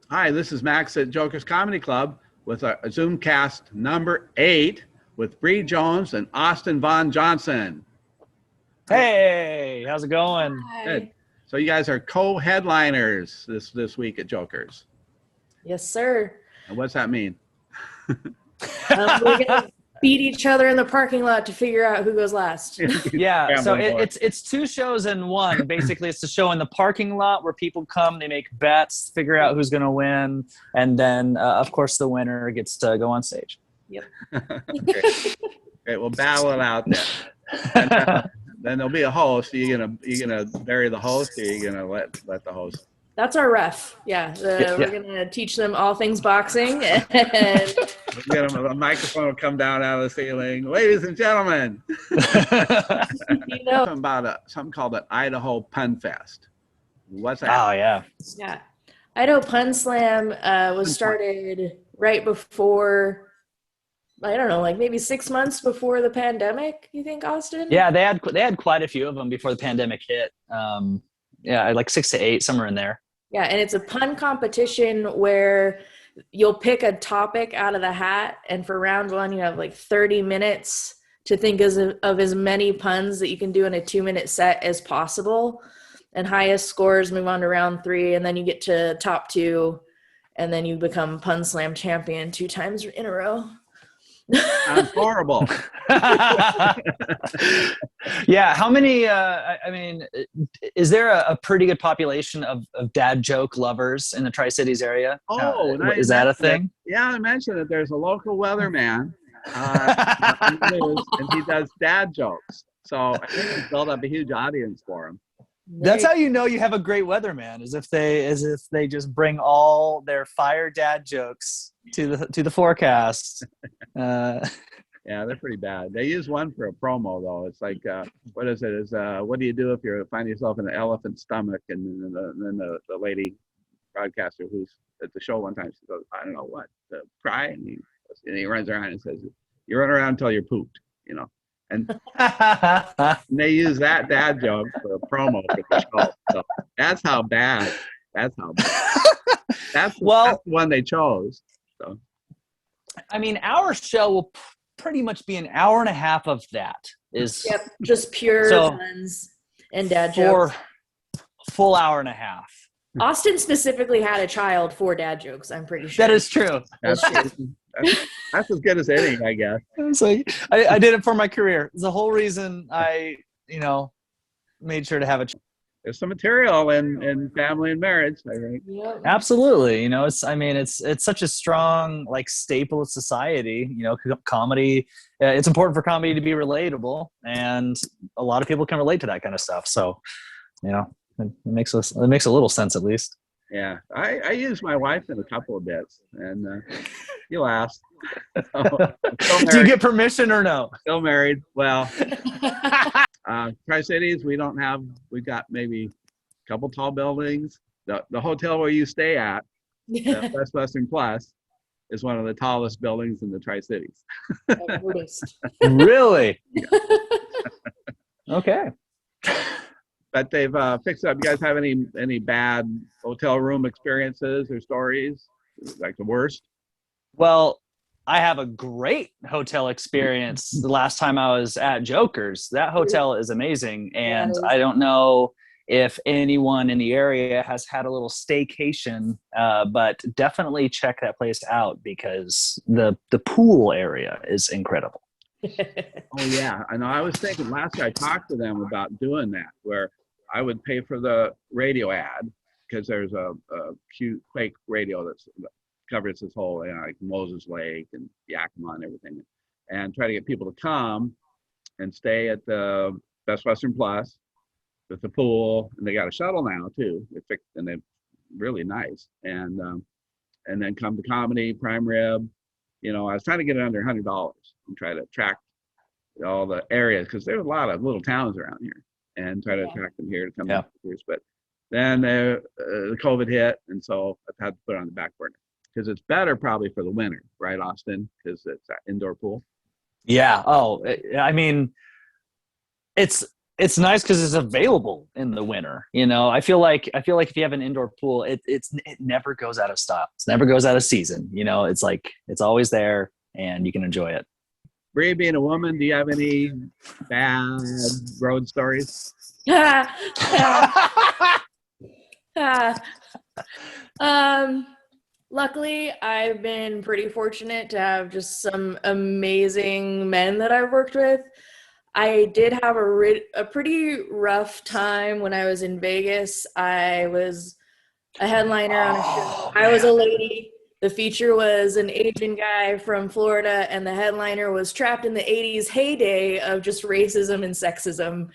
Hi, this is Max at Joker's Comedy Club with a Zoomcast number 8 with Bree Jones and Austin Von Johnson. Hey, how's it going? Good. Hi. So you guys are co-headliners this week at Joker's. Yes, sir. And what's that mean? We're gonna beat each other in the parking lot to figure out who goes last. Yeah, so Gambling boy. it's two shows in one. Basically, it's the show in the parking lot where people come, they make bets, figure out who's going to win, and then, of course, the winner gets to go on stage. Yep. Great. We'll battle it out there. And, then there'll be a host. Are you gonna bury the host, or are you gonna let the host? That's our ref. Yeah, we're gonna teach them all things boxing, and Get a microphone will come down out of the ceiling. Ladies and gentlemen, something called an Idaho Pun Fest. What's that? Oh, yeah. yeah, Idaho Pun Slam was started right before. I don't know, like maybe 6 months before the pandemic. You think, Austin? Yeah, they had quite a few of them before the pandemic hit. Yeah, like 6 to 8, somewhere in there. Yeah, and it's a pun competition where you'll pick a topic out of the hat, and for round one, you have like 30 minutes to think of as many puns that you can do in a 2-minute set as possible. And highest scores move on to round 3, and then you get to top 2, and then you become Pun Slam champion 2 times in a row. Sounds horrible. Yeah, how many? I mean, is there a pretty good population of dad joke lovers in the Tri-Cities area? Is that a thing? Yeah, I mentioned that there's a local weatherman on the news, and he does dad jokes. So I think he's built up a huge audience for him. That's how you know you have a great weatherman, is if they just bring all their fire dad jokes to the forecast. Yeah, they're pretty bad. They use one for a promo though. It's like, what is it? Is what do you do if you find yourself in an elephant stomach? And then the lady broadcaster who's at the show one time, she goes, I don't know what, cry, and he runs around and says, you run around until you're pooped, you know. And they use that dad joke for a promo for the show. So that's how bad. That's the one they chose. So, I mean, our show will pretty much be an hour and a half of that. Yep, just pure puns and dad jokes. For a full hour and a half. Austin specifically had a child for dad jokes, I'm pretty sure. That is true. That's as good as any, I guess. I did it for my career. It's the whole reason I, made sure to have a child. There's some material in family and marriage, I think. Yep. Absolutely. It's such a strong staple of society, comedy. It's important for comedy to be relatable, and a lot of people can relate to that kind of stuff. So, it makes a little sense, at least. Yeah. I use my wife in a couple of bits, and you'll ask. Do you get permission or no? Still married. Well, Tri-Cities, we've got maybe a couple tall buildings. The hotel where you stay at, the Best Western Plus, is one of the tallest buildings in the Tri-Cities. I've noticed. Really? Okay. But they've fixed it up. You guys have any bad hotel room experiences or stories? Like the worst? Well, I have a great hotel experience the last time I was at Joker's. That hotel is amazing. And I don't know if anyone in the area has had a little staycation, but definitely check that place out because the pool area is incredible. Oh, yeah. I know. I was thinking last year I talked to them about doing that, where I would pay for the radio ad because there's a cute fake radio that covers this whole, like Moses Lake and Yakima and everything, and try to get people to come and stay at the Best Western Plus with the pool, and they got a shuttle now too. They fixed, and they're really nice, and then come to comedy, prime rib. I was trying to get it under $100 and try to attract all the areas because there's a lot of little towns around here, and try to attract them here to come to years. But then the COVID hit, and so I've had to put it on the back burner because it's better probably for the winter, right, Austin? Because it's that indoor pool. Yeah. Oh, I mean, it's It's nice because it's available in the winter. You know, I feel like if you have an indoor pool, it never goes out of style. It never goes out of season. You know, it's like it's always there, and you can enjoy it. Bree, being a woman, do you have any bad road stories? Luckily, I've been pretty fortunate to have just some amazing men that I've worked with. I did have a pretty rough time when I was in Vegas. I was a headliner on a show. I was a lady. The feature was an Asian guy from Florida, and the headliner was trapped in the 80s heyday of just racism and sexism.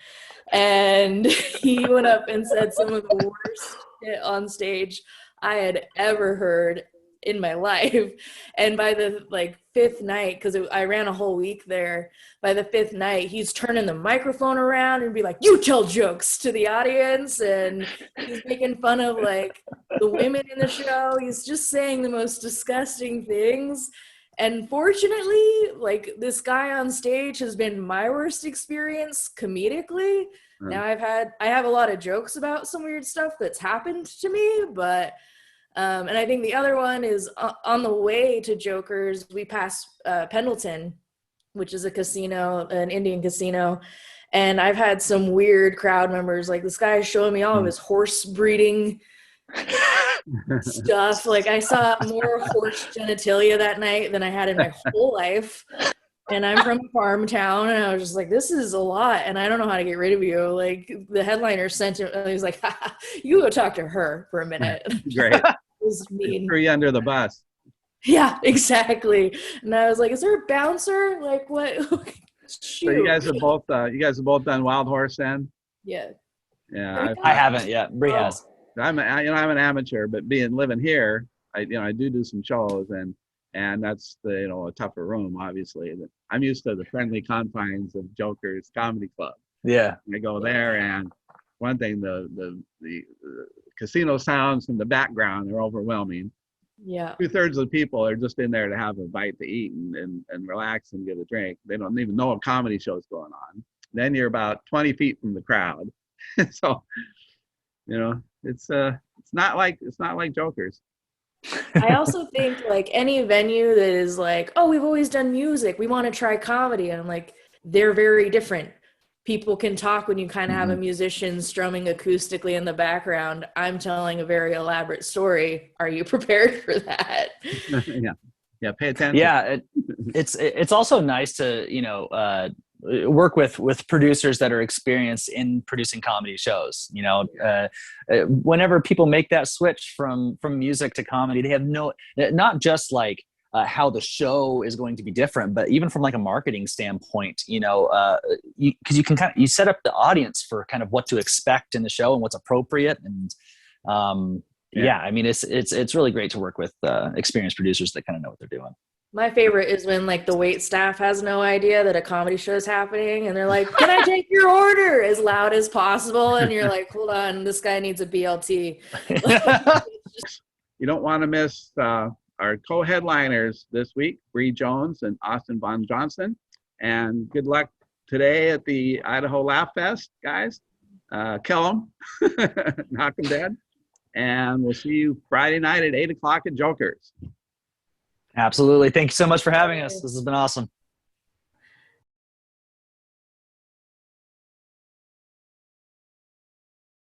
And he went up and said some of the worst shit on stage I had ever heard in my life. And by the fifth night, because I ran a whole week there, by the fifth night, he's turning the microphone around and be like, "You tell jokes" to the audience. And he's making fun of the women in the show. He's just saying the most disgusting things. And fortunately, this guy on stage has been my worst experience comedically. Now I have a lot of jokes about some weird stuff that's happened to me, but and I think the other one is on the way to Jokers, we passed Pendleton, which is a casino, an Indian casino. And I've had some weird crowd members. This guy is showing me all of his horse breeding stuff. I saw more horse genitalia that night than I had in my whole life. And I'm from a farm town, and I was just like, this is a lot, and I don't know how to get rid of you. The headliner sent him, and he was like, you go talk to her for a minute. Great. It was mean. Threw you under the bus. Yeah, exactly. And I was like, is there a bouncer? What? So you guys have both done Wild Horse then? Yeah. Yeah. I haven't yet. Bree has. I'm an amateur, but living here, I do some shows, and that's a tougher room, obviously. I'm used to the friendly confines of Joker's Comedy Club. Yeah. I go there, and one thing, the casino sounds from the background are overwhelming. Yeah. 2/3 of the people are just in there to have a bite to eat and relax and get a drink. They don't even know a comedy show's going on. Then you're about 20 feet from the crowd. So, it's not like Joker's. I also think any venue that is oh, we've always done music, we want to try comedy, and I'm they're very different. People can talk when you kind of have a musician strumming acoustically in the background. I'm telling a very elaborate story. Are you prepared for that? Yeah, pay attention. Yeah, it's also nice to work with producers that are experienced in producing comedy shows. Whenever people make that switch from music to comedy, they have not just how the show is going to be different, but even from a marketing standpoint, because you can you set up the audience for kind of what to expect in the show and what's appropriate. And I mean, it's really great to work with experienced producers that kind of know what they're doing. My favorite is when the wait staff has no idea that a comedy show is happening, and they're like, "Can I take your order?" as loud as possible, and you're like, "Hold on, this guy needs a BLT." You don't want to miss our co-headliners this week, Bree Jones and Austin Von Johnson. And good luck today at the Idaho Laugh Fest, guys. Kill them, knock them dead. And we'll see you Friday night at 8 o'clock at Jokers. Absolutely. Thank you so much for having us. This has been awesome.